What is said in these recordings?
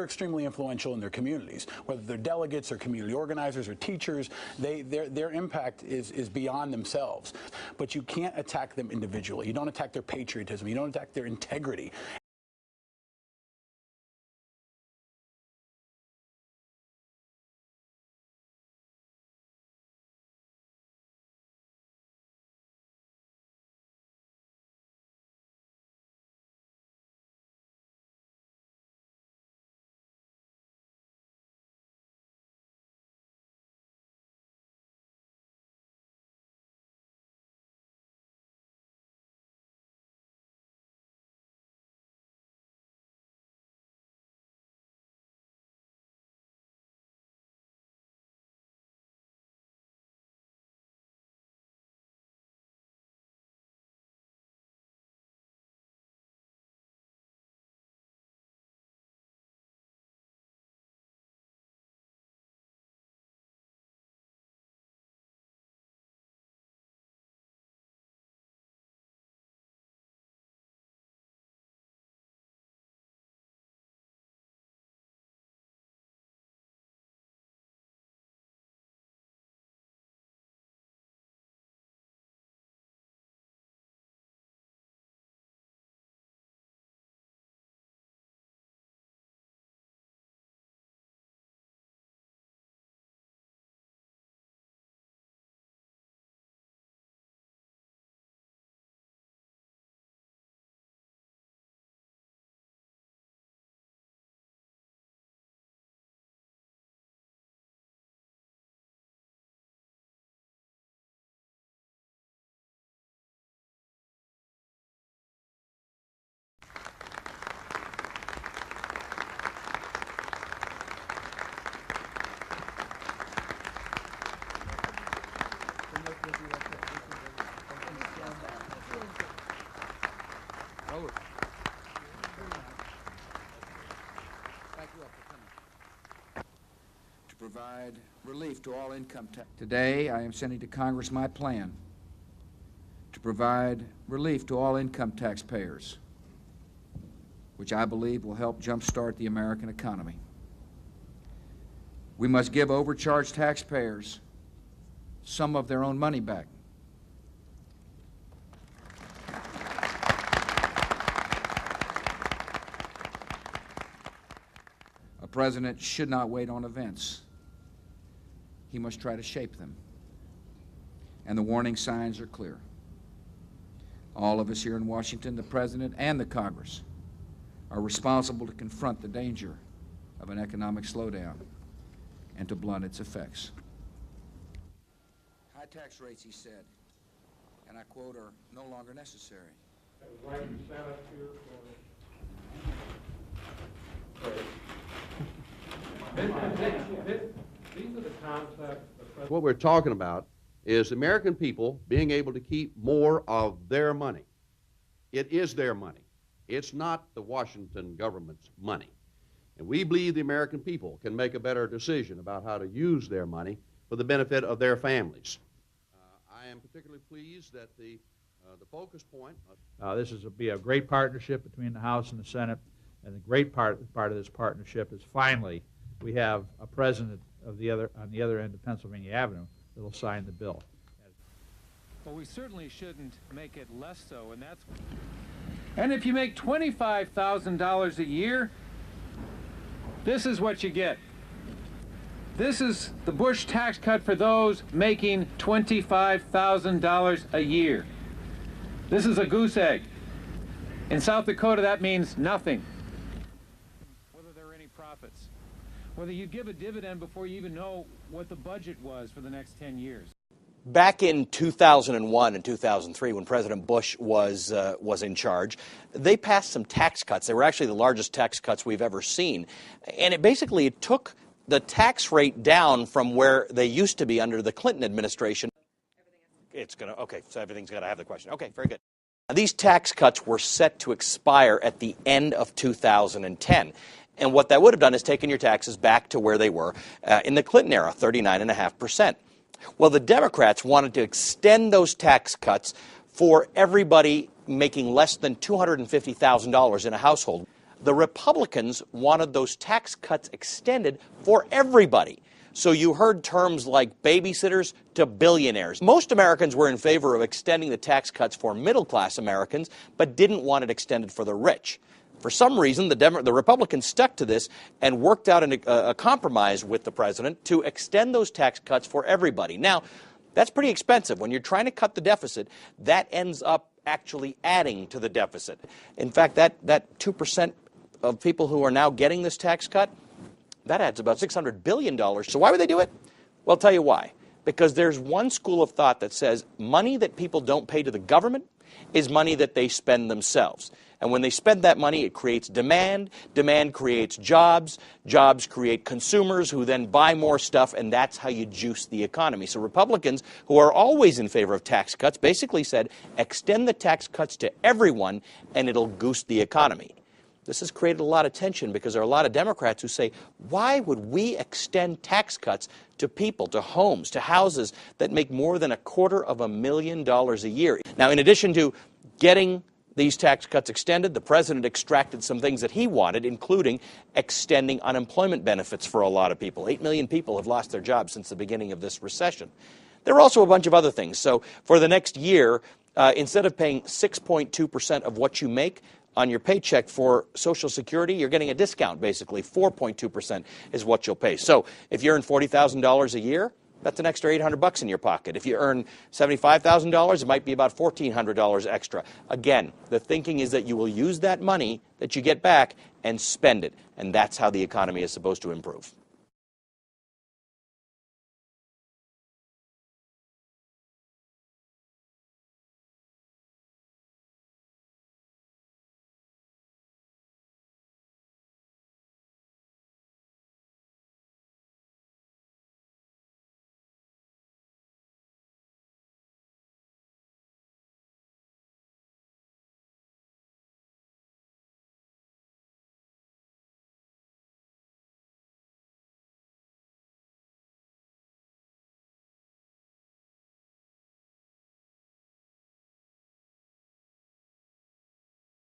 they're extremely influential in their communities, whether they're delegates or community organizers or teachers. Their impact is beyond themselves. But you can't attack them individually. You don't attack their patriotism. You don't attack their integrity. To provide relief to all income tax. Today, I am sending to Congress my plan to provide relief to all income taxpayers, which I believe will help jumpstart the American economy. We must give overcharged taxpayers some of their own money back. A president should not wait on events. He must try to shape them. And the warning signs are clear. All of us here in Washington, the President and the Congress, are responsible to confront the danger of an economic slowdown and to blunt its effects. High tax rates, he said, and I quote, are no longer necessary. What we're talking about is the American people being able to keep more of their money. It is their money. It's not the Washington government's money. And we believe the American people can make a better decision about how to use their money for the benefit of their families. I am particularly pleased that the focus point... This is be a great partnership between the House and the Senate, and the great part of this partnership is finally we have a president on the other end of Pennsylvania Avenue that will sign the bill. Well, we certainly shouldn't make it less so, and that's... And if you make $25,000 a year, this is what you get. This is the Bush tax cut for those making $25,000 a year. This is a goose egg. In South Dakota, that means nothing. Whether there are any profits. Whether you give a dividend before you even know what the budget was for the next 10 years. Back in 2001 and 2003, when President Bush was in charge, they passed some tax cuts. They were actually the largest tax cuts we've ever seen. And it took the tax rate down from where they used to be under the Clinton administration. So everything's going to have the question. Okay, very good. Now, these tax cuts were set to expire at the end of 2010. And what that would have done is taken your taxes back to where they were in the Clinton era, 39.5%. Well, the Democrats wanted to extend those tax cuts for everybody making less than $250,000 in a household. The Republicans wanted those tax cuts extended for everybody. So you heard terms like babysitters to billionaires. Most Americans were in favor of extending the tax cuts for middle-class Americans, but didn't want it extended for the rich. For some reason, the Republicans stuck to this and worked out a compromise with the president to extend those tax cuts for everybody. Now, that's pretty expensive. When you're trying to cut the deficit, that ends up actually adding to the deficit. In fact, that 2% of people who are now getting this tax cut, that adds about $600 billion. So why would they do it? Well, I'll tell you why. Because there's one school of thought that says money that people don't pay to the government is money that they spend themselves. And when they spend that money, it creates demand. Demand creates jobs. Jobs create consumers who then buy more stuff, and that's how you juice the economy. So Republicans, who are always in favor of tax cuts, basically said, extend the tax cuts to everyone, and it'll goose the economy. This has created a lot of tension because there are a lot of Democrats who say, why would we extend tax cuts to people, to homes, to houses that make more than $250,000 a year? Now, in addition to getting these tax cuts extended, the president extracted some things that he wanted, including extending unemployment benefits for a lot of people. 8 million people have lost their jobs since the beginning of this recession. There are also a bunch of other things. So for the next year, instead of paying 6.2% of what you make on your paycheck for Social Security, you're getting a discount, basically. 4.2% is what you'll pay. So if you earn $40,000 a year, that's an extra $800 in your pocket. If you earn $75,000, it might be about $1,400 extra. Again, the thinking is that you will use that money that you get back and spend it. And that's how the economy is supposed to improve.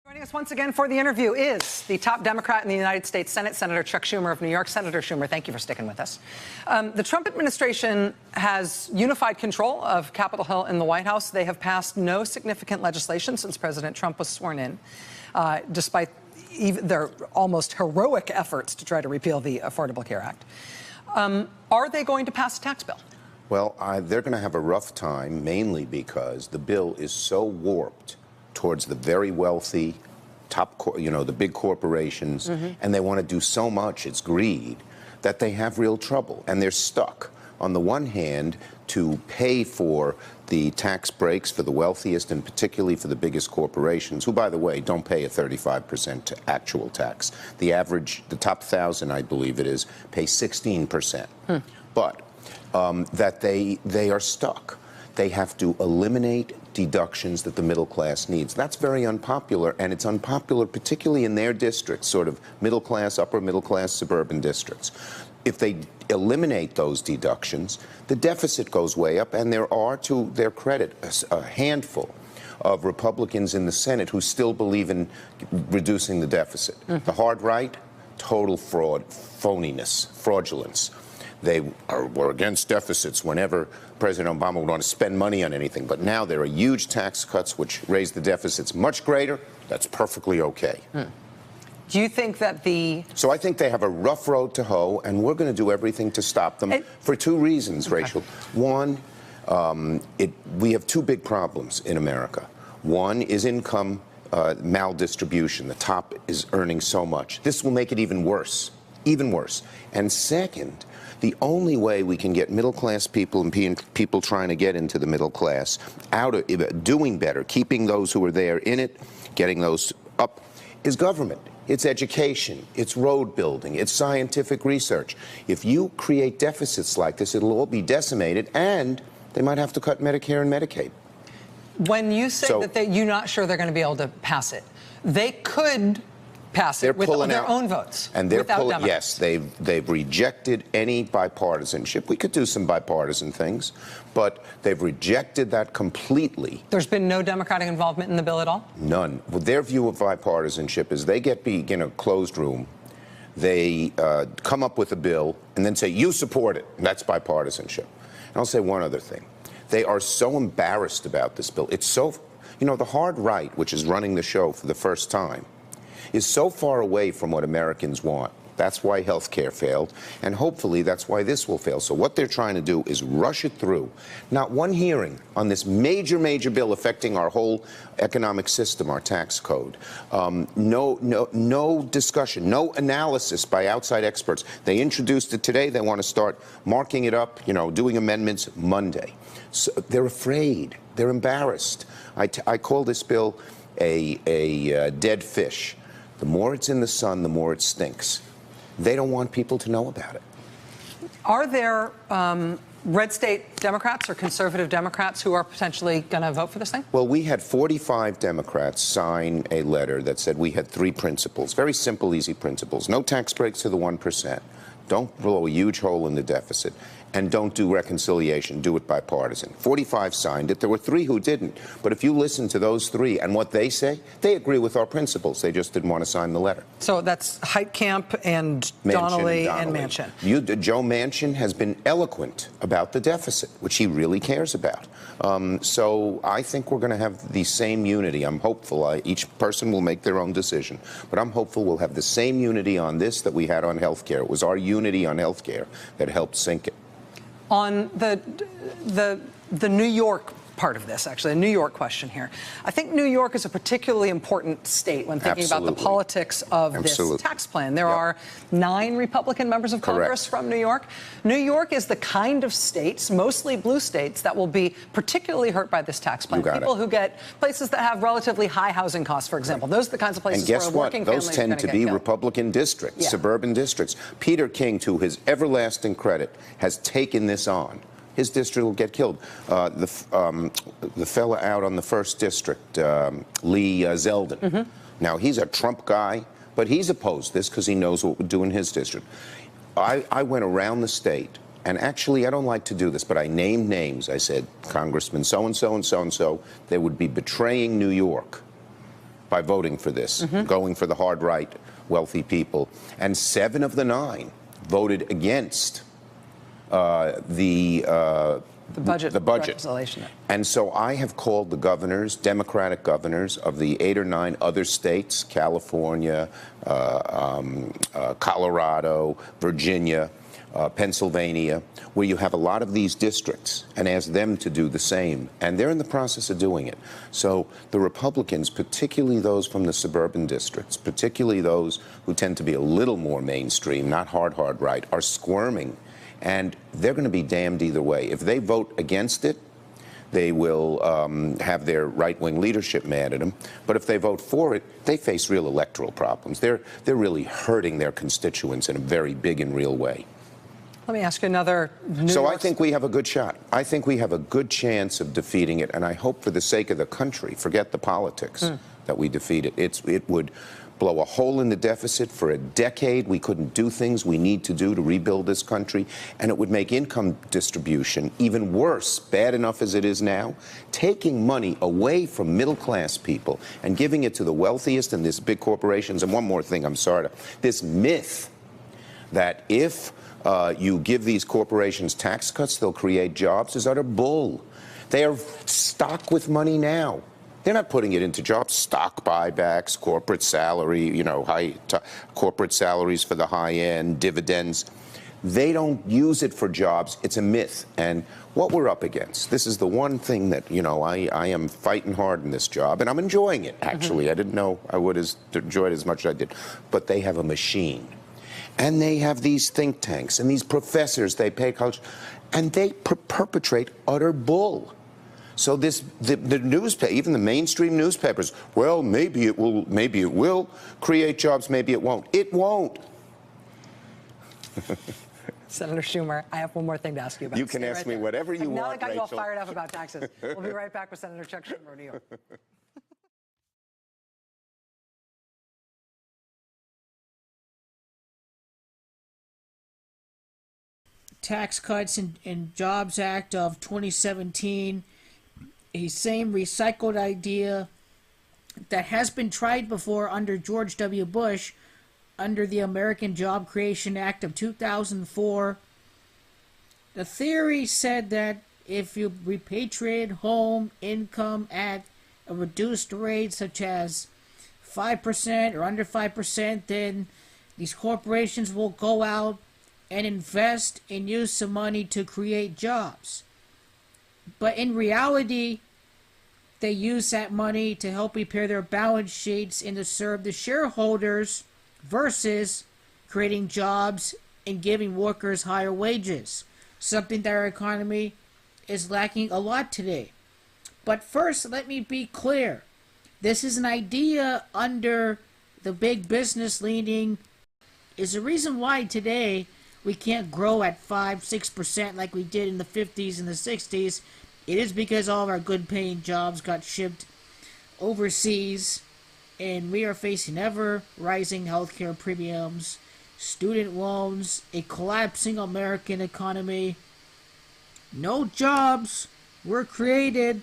Joining us once again for the interview is the top Democrat in the United States Senate, Senator Chuck Schumer of New York. Senator Schumer, thank you for sticking with us. The Trump administration has unified control of Capitol Hill and the White House. They have passed no significant legislation since President Trump was sworn in, despite their almost heroic efforts to try to repeal the Affordable Care Act. Are they going to pass a tax bill? Well, they're going to have a rough time, mainly because the bill is so warped towards the very wealthy, the big corporations, and they want to do so much, it's greed, that they have real trouble. And they're stuck, on the one hand, to pay for the tax breaks for the wealthiest and particularly for the biggest corporations, who, by the way, don't pay a 35% actual tax. The average, the top 1,000, I believe it is, pay 16%. But that they are stuck. They have to eliminate deductions that the middle class needs. That's very unpopular, and it's unpopular particularly in their districts, sort of middle class, upper middle class suburban districts. If they eliminate those deductions, the deficit goes way up, and there are, to their credit, a handful of Republicans in the Senate who still believe in reducing the deficit. The hard right, total fraud, phoniness, fraudulence. They were against deficits whenever President Obama would want to spend money on anything. But now there are huge tax cuts which raise the deficits much greater. That's perfectly okay. Do you think that So I think they have a rough road to hoe, and we're going to do everything to stop them for two reasons, Rachel. One, we have two big problems in America. One is income maldistribution. The top is earning so much. This will make it even worse. Even worse. And second, the only way we can get middle-class people and people trying to get into the middle class out of doing better, keeping those who are there in it, getting those up, is government. It's education. It's road building. It's scientific research. If you create deficits like this, it'll all be decimated, and they might have to cut Medicare and Medicaid. When you say that you're not sure they're going to be able to pass it, they could pass They're it with pulling their out. own votes. And they're without pulling. Democrats. Yes, they've rejected any bipartisanship. We could do some bipartisan things, but they've rejected that completely. There's been no Democratic involvement in the bill at all? None. Well, their view of bipartisanship is they get big in a closed room. They come up with a bill and then say, you support it. And that's bipartisanship. And I'll say one other thing. They are so embarrassed about this bill. It's so, you know, the hard right, which is running the show for the first time, is so far away from what Americans want. That's why health care failed, and hopefully that's why this will fail. So what they're trying to do is rush it through. Not one hearing on this major, major bill affecting our whole economic system, our tax code. No discussion, no analysis by outside experts. They introduced it today. They want to start marking it up, you know, doing amendments Monday. So they're afraid. They're embarrassed. I call this bill a dead fish. The more it's in the sun, the more it stinks. They don't want people to know about it. Are there red state Democrats or conservative Democrats who are potentially going to vote for this thing? Well, we had 45 Democrats sign a letter that said we had 3 principles, very simple, easy principles. No tax breaks to the 1%. Don't blow a huge hole in the deficit. And don't do reconciliation. Do it bipartisan. 45 signed it. There were 3 who didn't. But if you listen to those 3 and what they say, they agree with our principles. They just didn't want to sign the letter. So that's Heitkamp and Donnelly and Manchin. Joe Manchin has been eloquent about the deficit, which he really cares about. So I think we're going to have the same unity. I'm hopeful. Each person will make their own decision. But I'm hopeful we'll have the same unity on this that we had on health care. It was our unity on health care that helped sink it. On the New York part of this, actually, a New York question here. I think New York is a particularly important state when thinking about the politics of this tax plan. There are 9 Republican members of Congress from New York. New York is the kind of states, mostly blue states, that will be particularly hurt by this tax plan. People who get places that have relatively high housing costs, for example. Those are the kinds of places where working families are going to get killed. Those tend to be Republican districts, suburban districts. Peter King, to his everlasting credit, has taken this on. His district will get killed. The fella out on the 1st district, Lee Zeldin. Now, he's a Trump guy, but he's opposed this because he knows what we're doing in his district. I went around the state, and actually, I don't like to do this, but I named names. I said, Congressman so-and-so and so-and-so, they would be betraying New York by voting for this, going for the hard right, wealthy people. And 7 of the 9 voted against the budget. And so I have called the governors, Democratic governors of the 8 or 9 other states, California, Colorado, Virginia, Pennsylvania, where you have a lot of these districts, and asked them to do the same. And they're in the process of doing it. So the Republicans, particularly those from the suburban districts, particularly those who tend to be a little more mainstream, not hard right, are squirming. And they're going to be damned either way. If they vote against it, they will have their right-wing leadership mad at them. But if they vote for it, they face real electoral problems. They're really hurting their constituents in a very big and real way. Let me ask you another. I think we have a good shot. I think we have a good chance of defeating it. And I hope for the sake of the country, forget the politics, that we defeat it. It would blow a hole in the deficit for a decade. We couldn't do things we need to do to rebuild this country, and it would make income distribution even worse, bad enough as it is now, taking money away from middle-class people and giving it to the wealthiest and these big corporations. And one more thing, I'm sorry, this myth that if you give these corporations tax cuts, they'll create jobs is utter bull. They are stocked with money now. They're not putting it into jobs, stock buybacks, corporate salary, corporate salaries for the high end, dividends. They don't use it for jobs. It's a myth. And what we're up against, this is the one thing that, I am fighting hard in this job, and I'm enjoying it, actually. I didn't know I would enjoy it as much as I did. But they have a machine. And they have these think tanks and these professors they pay college, and they perpetrate utter bull. So the newspaper, even the mainstream newspapers, well, maybe it will create jobs, maybe it won't. It won't. Senator Schumer, I have one more thing to ask you about. You can ask me whatever you want, Now I got you all Rachel. fired up about taxes. We'll be right back with Senator Chuck Schumer of New York. Tax Cuts and Jobs Act of 2017, a same recycled idea that has been tried before under George W. Bush, under the American Job Creation Act of 2004. The theory said that if you repatriate home income at a reduced rate, such as 5% or under 5%, then these corporations will go out and invest and use some money to create jobs. But in reality, they use that money to help repair their balance sheets and to serve the shareholders versus creating jobs and giving workers higher wages, something that our economy is lacking a lot today. But first, let me be clear. This is an idea under the big business leaning, is the reason why today we can't grow at 5-6% like we did in the 50s and the 60s. It is because all of our good paying jobs got shipped overseas, and we are facing ever rising healthcare premiums, student loans, a collapsing American economy. No jobs were created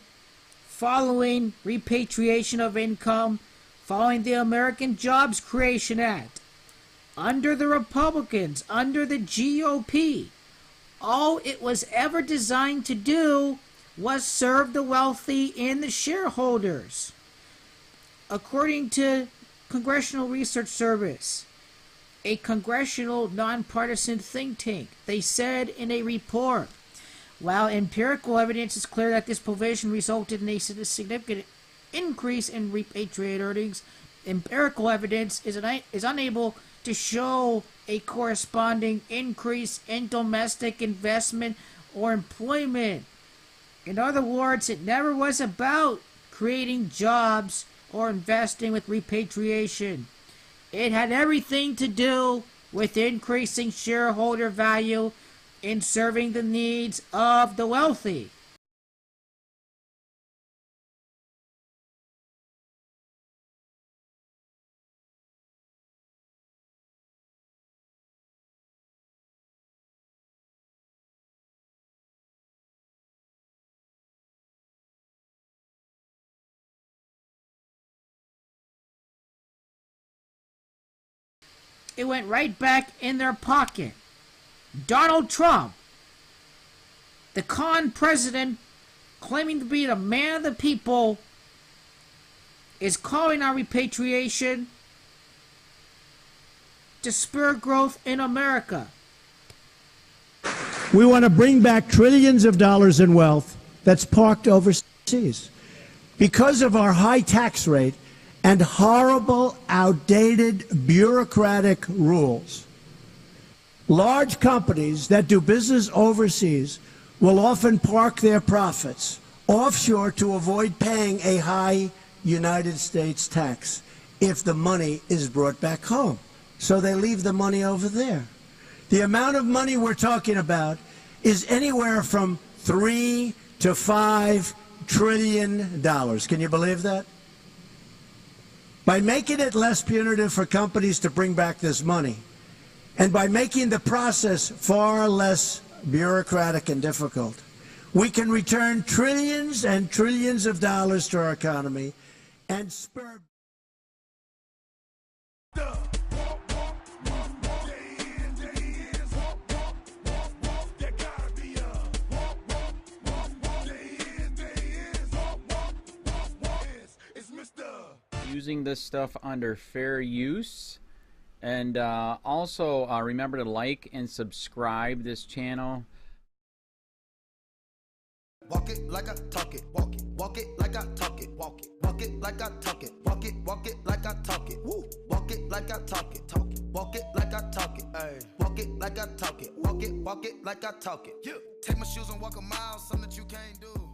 following repatriation of income, following the American Jobs Creation Act. Under the Republicans, under the GOP, all it was ever designed to do was serve the wealthy and the shareholders. According to Congressional Research Service, a congressional nonpartisan think tank, they said in a report, while empirical evidence is clear that this provision resulted in a significant increase in repatriated earnings, empirical evidence is unable to show a corresponding increase in domestic investment or employment. In other words, it never was about creating jobs or investing with repatriation. It had everything to do with increasing shareholder value in serving the needs of the wealthy. It went right back in their pocket. Donald Trump, the con president claiming to be the man of the people, is calling on repatriation to spur growth in America. We want to bring back trillions of dollars in wealth that's parked overseas. Because of our high tax rate and horrible, outdated, bureaucratic rules, large companies that do business overseas will often park their profits offshore to avoid paying a high United States tax if the money is brought back home. So they leave the money over there. The amount of money we're talking about is anywhere from $3 to $5 trillion. Can you believe that? By making it less punitive for companies to bring back this money, and by making the process far less bureaucratic and difficult, we can return trillions and trillions of dollars to our economy and spur. Using this stuff under fair use, and also remember to like and subscribe this channel. Walk it like I talk it, walk it, walk it like I talk it, walk it, walk it like I talk it, walk it like I talk it, woo, walk it like I talk it, walk it like I talk it, ay, walk it like I talk it, walk it like I talk it, yeah. Take my shoes and walk a mile, something that you can't do.